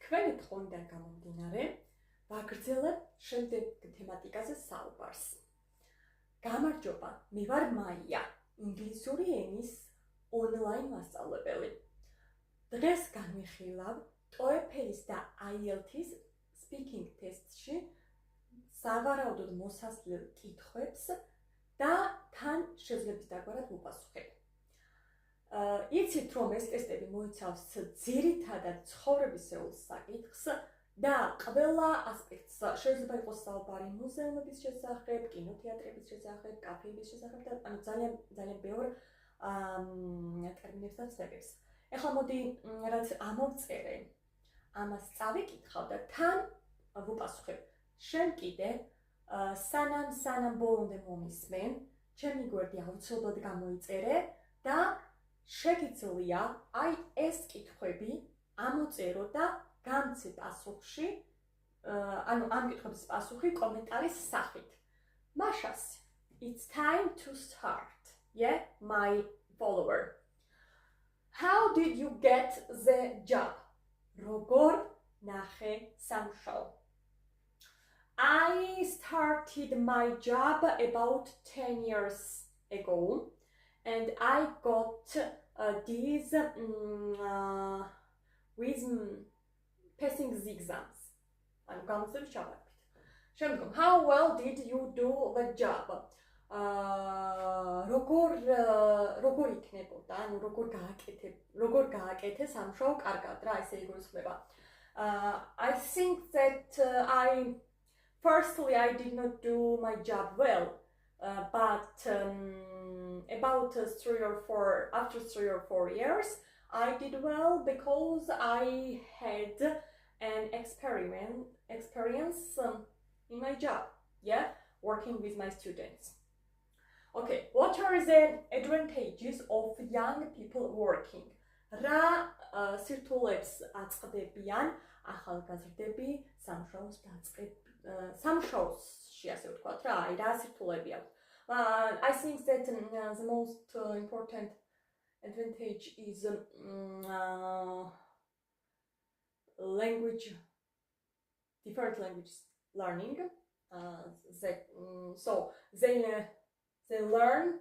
თქვენი თხოვნიდან გამომდინარე, ვაგრძელებ შემდეგ თემატიკაზე საუბარს. გამარჯობა, მე ვარ მაია, ინგლისური ენის ონლაინ მასწავლებელი. დღეს განვიხილავ TOEFL-ის და IELTS-ის speaking test-ში სავარაუდოდ მოსასვლელ კითხვებს და თან შეძლებს დაგვარად ვუპასუხებ. იცით, რომ ეს ტესტები მოიცავს ძირითადად ცხოვრებისეულ საკითხს და ყველა ასპექტს შეიძლება იყოს საუბარი მუზეუმების შესახებ, კინოთეატრების შესახებ, კაფეების შესახებ და ანუ ძალიან ბევრ ტერმინებს და ცნებებს. ეხლა მოდი რაც ამოვწერე, ამას წავიკითხავ და თან ვუპასუხებ. შენ კიდე სანამ ბოლომდე მომისმენ, ჩემი გვერდი აუცილებლად გამოიწერე და შეგიძლია აი ეს კითხვები ამოწერო და გამცე პასუხში, ანუ ამ კითხვების პასუხი კომენტარის სახით. Mashas, it's time to start. Yeah, my follower. How did you get the job? Როგორ ნახე სამუშაო? I started my job about 10 years ago and I got these with passing exams. I'm going to repeat. How well did you do the job? როგორ იქნებოდა, ანუ როგორ გააკეთე სამუშაო კარგად რა, ესე იგულისხმება. I think that firstly I did not do my job well, but after 3 or 4 years I did well because I had an experience in my job, yeah, working with my students. Okay, what are the advantages of young people working? რა სირთულეებს აწყდებიან ახალგაზრდები სამუშაოში, ასე ვთქვათ რა, აი რა სირთულეები აქვს. I think that the most important advantage is different languages learning. So they learn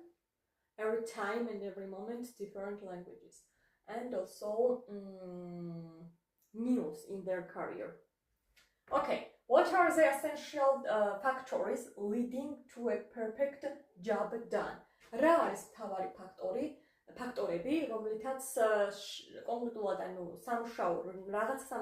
every time and every moment different languages and also news in their career. Okay, what are the essential factors leading to a perfect job done? რა არის მთავარი ფაქტორები, რომლითაც კონკრეტულად ანუ რაღაცა